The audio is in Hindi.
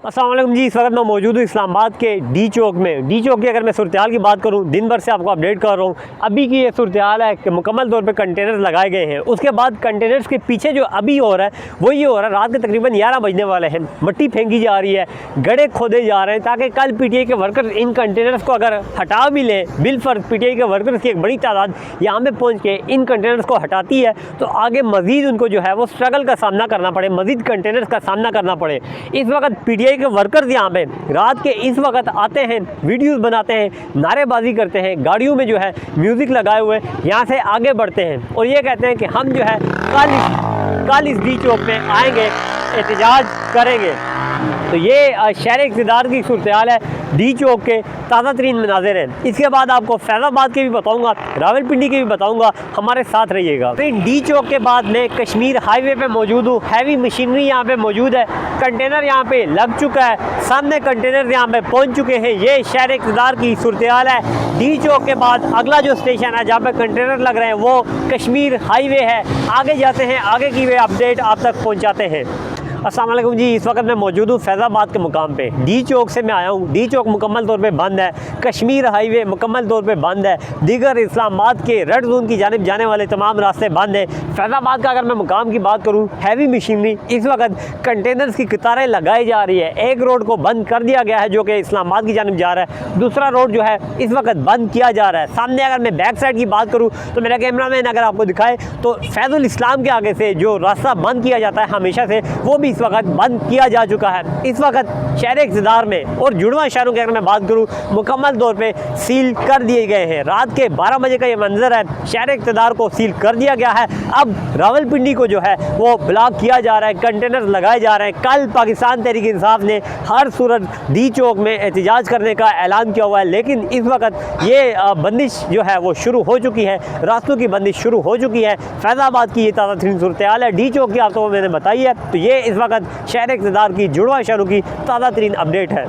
अस्सलाम वालेकुम जी। इस वक्त मैं मौजूद हूँ इस्लामाबाद के डी चौक में। डी चौक की अगर मैं सूरत हाल की बात करूँ, दिन भर से आपको अपडेट कर रहा हूँ। अभी की ये सूरत हाल है कि मुकम्मल तौर पे कंटेनर्स लगाए गए हैं। उसके बाद कंटेनर्स के पीछे जो अभी हो रहा है वो ये हो रहा है, रात के तकरीबन 11 बजने वाले हैं, मट्टी फेंकी जा रही है, गड्ढे खोदे जा रहे हैं ताकि कल पीटीआई के वर्कर्स इन कंटेनर्स को अगर हटा भी लें, बिलफर्ज पीटीआई के वर्कर्स की एक बड़ी तादाद यहाँ पर पहुँच के इन कंटेनर्स को हटाती है तो आगे मज़ीद उनको जो है वो स्ट्रगल का सामना करना पड़े, मज़ीद कंटेनर्स का सामना करना पड़े। इस वक्त पीटीआई के वर्कर्स यहाँ पे रात के इस वक्त आते हैं, वीडियोस बनाते हैं, नारेबाजी करते हैं, गाड़ियों में जो है म्यूज़िक लगाए हुए यहाँ से आगे बढ़ते हैं और ये कहते हैं कि हम जो है कल इस डी चौक पे आएंगे, एहतजाज करेंगे। तो ये शहर इक़्तिदार की सूरत हाल है, डी चौक के ताज़ा तरीन मनाज़िर हैं। इसके बाद आपको फैज़ाबाद के भी बताऊँगा, रावलपिंडी के भी बताऊँगा, हमारे साथ रहिएगा। फिर डी चौक के बाद मैं कश्मीर हाईवे पे मौजूद हूँ। हैवी मशीनरी यहाँ पे मौजूद है, कंटेनर यहाँ पे लग चुका है, सामने कंटेनर यहाँ पे पहुँच चुके हैं। ये शहर इक़्तिदार की सूरत हाल है। डी चौक के बाद अगला जो स्टेशन है जहाँ पे कंटेनर लग रहे हैं वो कश्मीर हाईवे है। आगे जाते हैं, आगे की वे अपडेट आप तक पहुँचाते हैं। अस्सलाम वालेकुम जी। इस वक्त मैं मौजूद हूँ फैज़ाबाद के मुकाम पे। डी चौक से मैं आया हूँ। डी चौक मुकम्मल तौर पे बंद है, कश्मीर हाईवे मुकम्मल तौर पे बंद है, दीगर इस्लामाबाद के रेड जोन की जानिब जाने वाले तमाम रास्ते बंद हैं। फैज़ाबाद का अगर मैं मुकाम की बात करूँ, हैवी मशीनरी इस वक्त कंटेनर्स की कतारें लगाई जा रही है। एक रोड को बंद कर दिया गया है जो कि इस्लामाबाद की जानिब जा रहा है, दूसरा रोड जो है इस वक्त बंद किया जा रहा है। सामने अगर मैं बैक साइड की बात करूँ तो मेरा कैमरा मैन अगर आपको दिखाए तो फैज़ुल इस्लाम के आगे से जो रास्ता बंद किया जाता है हमेशा से, वो भी इस वक्त बंद किया जा चुका है। इस वक्त शहर इक़्तिदार में और जुड़वा शहरों की अगर मैं बात करूँ मुकम्मल तौर पे सील कर दिए गए हैं। रात के 12 बजे का ये मंजर है, शहर इक़्तिदार को सील कर दिया गया है। अब रावलपिंडी को जो है वो ब्लॉक किया जा रहा है, कंटेनर लगाए जा रहे हैं। कल पाकिस्तान तहरीक इंसाफ ने हर सूरत डी चौक में एहतजाज करने का ऐलान किया हुआ है, लेकिन इस वक्त ये बंदिश जो है वो शुरू हो चुकी है, रास्तों की बंदिश शुरू हो चुकी है। फैज़ाबाद की ये ताज़ा तरीन सूरत हाल है। डी चौक की आपको मैंने बताई है। तो ये इस वक्त शहर इक़्तिदार की जुड़वा शहरों की ताज़ा तरीन अपडेट है।